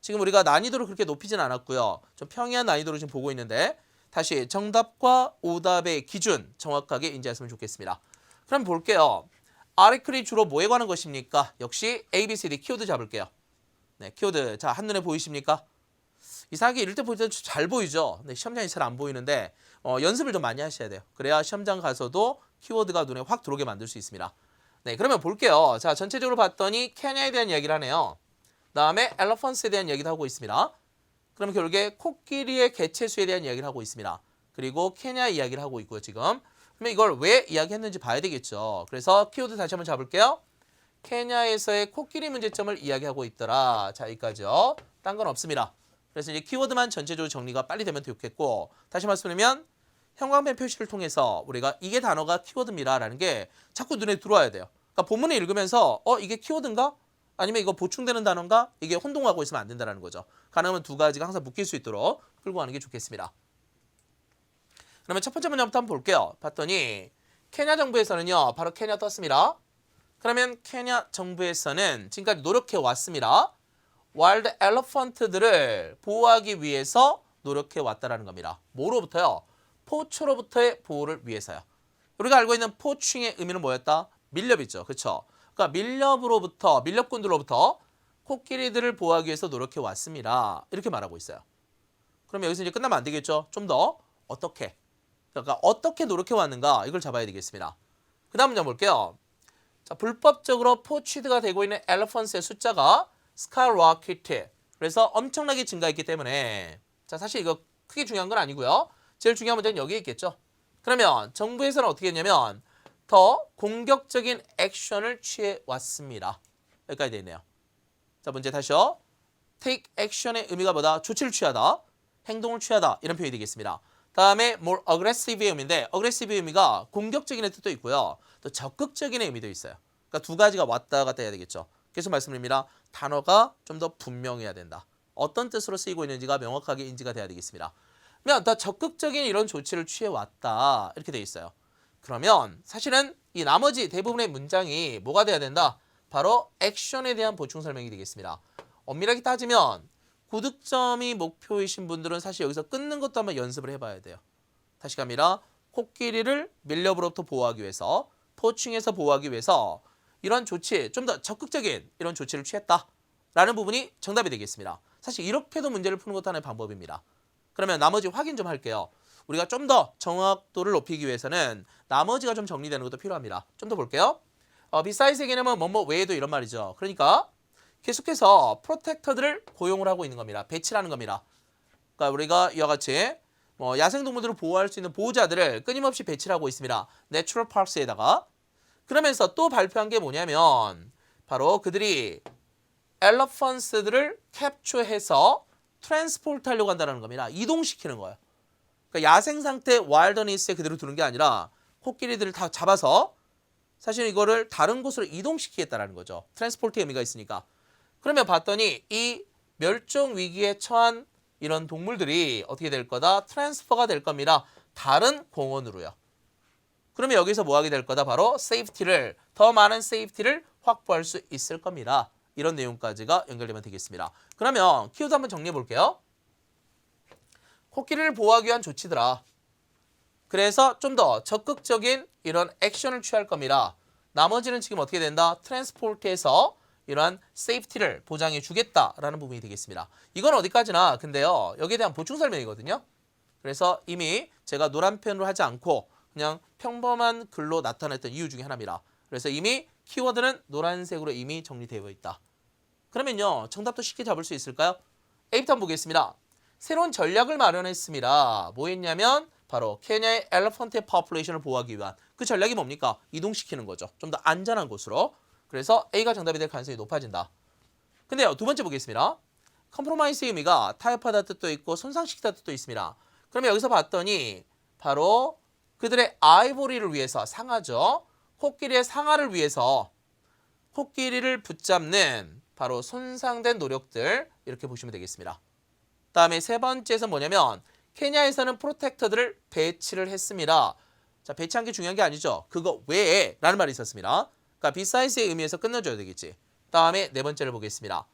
지금 우리가 난이도를 그렇게 높이진 않았고요. 좀 평이한 난이도로 지금 보고 있는데 다시 정답과 오답의 기준 정확하게 인지하시면 좋겠습니다. 그럼 볼게요. 아티클이 주로 뭐에 관한 것입니까? 역시 A, B, C, D 키워드 잡을게요. 네, 키워드. 자, 한눈에 보이십니까? 이상하게 이럴 때 볼 때는 잘 보이죠? 네, 시험장이 잘 안 보이는데 연습을 좀 많이 하셔야 돼요. 그래야 시험장 가서도 키워드가 눈에 확 들어오게 만들 수 있습니다. 네, 그러면 볼게요. 자, 전체적으로 봤더니 케냐에 대한 이야기를 하네요. 그다음에 엘러펀스에 대한 이야기도 하고 있습니다. 그럼 결국에 코끼리의 개체수에 대한 이야기를 하고 있습니다. 그리고 케냐 이야기를 하고 있고요, 지금. 그러면 이걸 왜 이야기했는지 봐야 되겠죠. 그래서 키워드 다시 한번 잡을게요. 케냐에서의 코끼리 문제점을 이야기하고 있더라. 자, 여기까지요. 딴 건 없습니다. 그래서 이제 키워드만 전체적으로 정리가 빨리 되면 좋겠고, 다시 말씀드리면 형광펜 표시를 통해서 우리가 이게 단어가 키워드입니다라는 게 자꾸 눈에 들어와야 돼요. 그러니까 본문을 읽으면서 이게 키워드인가? 아니면 이거 보충되는 단어인가? 이게 혼동하고 있으면 안 된다는 거죠. 가능하면 두 가지가 항상 묶일 수 있도록 끌고 가는 게 좋겠습니다. 그러면 첫 번째 문제부터 한번 볼게요. 봤더니 케냐 정부에서는요. 바로 케냐 떴습니다. 그러면 케냐 정부에서는 지금까지 노력해 왔습니다. 와일드 엘리펀트들을 보호하기 위해서 노력해 왔다라는 겁니다. 뭐로부터요? 포초로부터의 보호를 위해서요. 우리가 알고 있는 포칭의 의미는 뭐였다? 밀렵이죠. 그렇죠? 그러니까 밀렵군들로부터 코끼리들을 보호하기 위해서 노력해 왔습니다. 이렇게 말하고 있어요. 그럼 여기서 이제 끝나면 안 되겠죠? 좀 더 어떻게? 그러니까 어떻게 노력해 왔는가? 이걸 잡아야 되겠습니다. 그 다음 문제 볼게요. 자, 불법적으로 포취드가 되고 있는 엘리펀트의 숫자가 스카이로켓. 그래서 엄청나게 증가했기 때문에 자, 사실 이거 크게 중요한 건 아니고요. 제일 중요한 문제는 여기에 있겠죠. 그러면 정부에서는 어떻게 했냐면 더 공격적인 액션을 취해 왔습니다. 여기까지 되어 있네요. 자, 문제 다시요. take action의 의미가 뭐다? 조치를 취하다, 행동을 취하다 이런 표현이 되겠습니다. 다음에 more aggressive의 의미인데 aggressive의 의미가 공격적인의 뜻도 있고요. 또 적극적인의 의미도 있어요. 그러니까 두 가지가 왔다 갔다 해야 되겠죠. 계속 말씀드립니다. 단어가 좀 더 분명해야 된다. 어떤 뜻으로 쓰이고 있는지가 명확하게 인지가 돼야 되겠습니다. 그러면 더 적극적인 이런 조치를 취해왔다 이렇게 돼 있어요. 그러면 사실은 이 나머지 대부분의 문장이 뭐가 돼야 된다? 바로 액션에 대한 보충 설명이 되겠습니다. 엄밀하게 따지면 9득점이 목표이신 분들은 사실 여기서 끊는 것도 한번 연습을 해봐야 돼요. 다시 갑니다. 코끼리를 밀렵으로부터 보호하기 위해서, 포칭에서 보호하기 위해서 이런 조치, 좀 더 적극적인 이런 조치를 취했다라는 부분이 정답이 되겠습니다. 사실 이렇게도 문제를 푸는 것도 하나의 방법입니다. 그러면 나머지 확인 좀 할게요. 우리가 좀 더 정확도를 높이기 위해서는 나머지가 좀 정리되는 것도 필요합니다. 좀 더 볼게요. beside의 개념은 뭐뭐 외에도 이런 말이죠. 그러니까 계속해서 프로텍터들을 고용을 하고 있는 겁니다. 배치를 하는 겁니다. 그러니까 우리가 이와 같이 야생동물들을 보호할 수 있는 보호자들을 끊임없이 배치를 하고 있습니다. 내추럴 파크스에다가. 그러면서 또 발표한 게 뭐냐면 바로 그들이 엘리펀트들을 캡처해서 트랜스포트 하려고 한다는 겁니다. 이동시키는 거예요. 그러니까 야생 상태 와일더니스에 그대로 두는 게 아니라 코끼리들을 다 잡아서 사실 이거를 다른 곳으로 이동시키겠다라는 거죠. 트랜스포트의 의미가 있으니까. 그러면 봤더니 이 멸종 위기에 처한 이런 동물들이 어떻게 될 거다? 트랜스퍼가 될 겁니다. 다른 공원으로요. 그러면 여기서 뭐 하게 될 거다? 바로 더 많은 세이프티를 확보할 수 있을 겁니다. 이런 내용까지가 연결되면 되겠습니다. 그러면 키워드 한번 정리해 볼게요. 코끼리를 보호하기 위한 조치더라. 그래서 좀 더 적극적인 이런 액션을 취할 겁니다. 나머지는 지금 어떻게 된다? 트랜스포트에서 이러한 세이프티를 보장해 주겠다라는 부분이 되겠습니다. 이건 어디까지나 근데요. 여기에 대한 보충 설명이거든요. 그래서 이미 제가 노란 펜으로 하지 않고 그냥 평범한 글로 나타냈던 이유 중에 하나입니다. 그래서 이미 키워드는 노란색으로 이미 정리되어 있다. 그러면요. 정답도 쉽게 잡을 수 있을까요? A부터 한번 보겠습니다. 새로운 전략을 마련했습니다. 뭐 했냐면 바로 케냐의 엘리펀트의 포퓰레이션을 보호하기 위한 그 전략이 뭡니까? 이동시키는 거죠. 좀 더 안전한 곳으로. 그래서 A가 정답이 될 가능성이 높아진다. 근데요. 두 번째 보겠습니다. 컴프로마이스의 의미가 타협하다 뜻도 있고 손상시키다 뜻도 있습니다. 그러면 여기서 봤더니 바로 그들의 아이보리를 위해서 상하죠. 코끼리의 상하를 위해서 코끼리를 붙잡는 바로 손상된 노력들 이렇게 보시면 되겠습니다. 다음에 세 번째에서 뭐냐면 케냐에서는 프로텍터들을 배치를 했습니다. 자, 배치한 게 중요한 게 아니죠. 그거 외에 라는 말이 있었습니다. 그러니까 beside의 의미에서 끝내줘야 되겠지. 다음에 네 번째를 보겠습니다.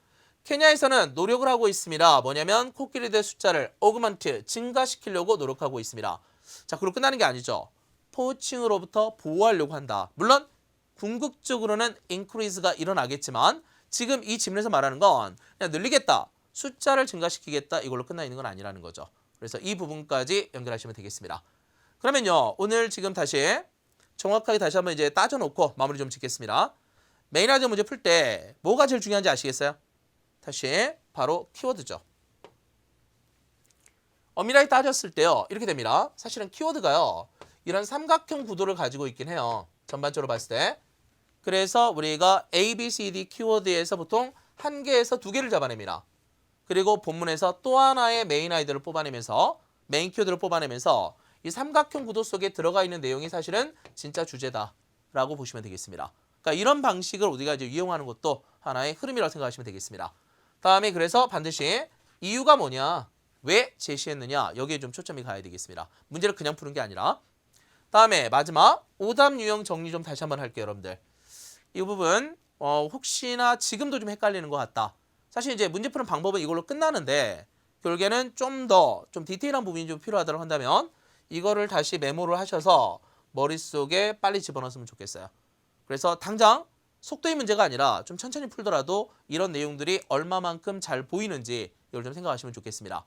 케냐에서는 노력을 하고 있습니다. 뭐냐면 코끼리들 숫자를 어그먼트, 증가시키려고 노력하고 있습니다. 자, 그리고 끝나는 게 아니죠. 포칭으로부터 보호하려고 한다. 물론 궁극적으로는 increase가 일어나겠지만 지금 이 지문에서 말하는 건 그냥 늘리겠다, 숫자를 증가시키겠다 이걸로 끝나 있는 건 아니라는 거죠. 그래서 이 부분까지 연결하시면 되겠습니다. 그러면요, 오늘 지금 다시 정확하게 다시 한번 이제 따져놓고 마무리 좀 짓겠습니다. 메인 아이디어 문제 풀 때 뭐가 제일 중요한지 아시겠어요? 다시 바로 키워드죠. 엄밀하게 따졌을 때요, 이렇게 됩니다. 사실은 키워드가요, 이런 삼각형 구도를 가지고 있긴 해요. 전반적으로 봤을 때. 그래서 우리가 A, B, C, D 키워드에서 보통 한 개에서 두 개를 잡아냅니다. 그리고 본문에서 또 하나의 메인 아이디어를 뽑아내면서 메인 키워드를 뽑아내면서 이 삼각형 구도 속에 들어가 있는 내용이 사실은 진짜 주제다라고 보시면 되겠습니다. 그러니까 이런 방식을 우리가 이제 이용하는 것도 하나의 흐름이라고 생각하시면 되겠습니다. 다음에 그래서 반드시 이유가 뭐냐, 왜 제시했느냐, 여기에 좀 초점이 가야 되겠습니다. 문제를 그냥 푸는 게 아니라. 다음에 마지막 오답 유형 정리 좀 다시 한번 할게요, 여러분들. 이 부분 혹시나 지금도 좀 헷갈리는 것 같다. 사실 이제 문제 푸는 방법은 이걸로 끝나는데 결국에는 좀 더 좀 디테일한 부분이 좀 필요하다고 한다면 이거를 다시 메모를 하셔서 머릿속에 빨리 집어넣었으면 좋겠어요. 그래서 당장 속도의 문제가 아니라 좀 천천히 풀더라도 이런 내용들이 얼마만큼 잘 보이는지 이걸 좀 생각하시면 좋겠습니다.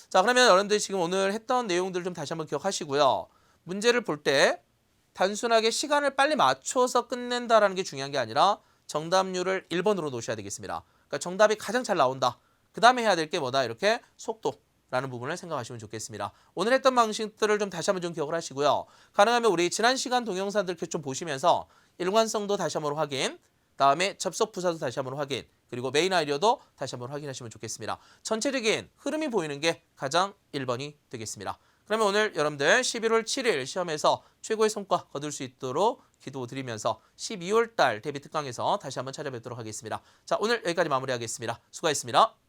자, 그러면 여러분들 지금 오늘 했던 내용들 좀 다시 한번 기억하시고요. 문제를 볼 때 단순하게 시간을 빨리 맞춰서 끝낸다라는 게 중요한 게 아니라 정답률을 1번으로 놓으셔야 되겠습니다. 그러니까 정답이 가장 잘 나온다. 그 다음에 해야 될 게 뭐다? 이렇게 속도라는 부분을 생각하시면 좋겠습니다. 오늘 했던 방식들을 좀 다시 한번 좀 기억을 하시고요. 가능하면 우리 지난 시간 동영상들 좀 보시면서 일관성도 다시 한번 확인, 다음에 접속 부사도 다시 한번 확인, 그리고 메인 아이디어도 다시 한번 확인하시면 좋겠습니다. 전체적인 흐름이 보이는 게 가장 1번이 되겠습니다. 그러면 오늘 여러분들 11월 7일 시험에서 최고의 성과 거둘 수 있도록 기도드리면서 12월 달 대비 특강에서 다시 한번 찾아뵙도록 하겠습니다. 자, 오늘 여기까지 마무리하겠습니다. 수고하셨습니다.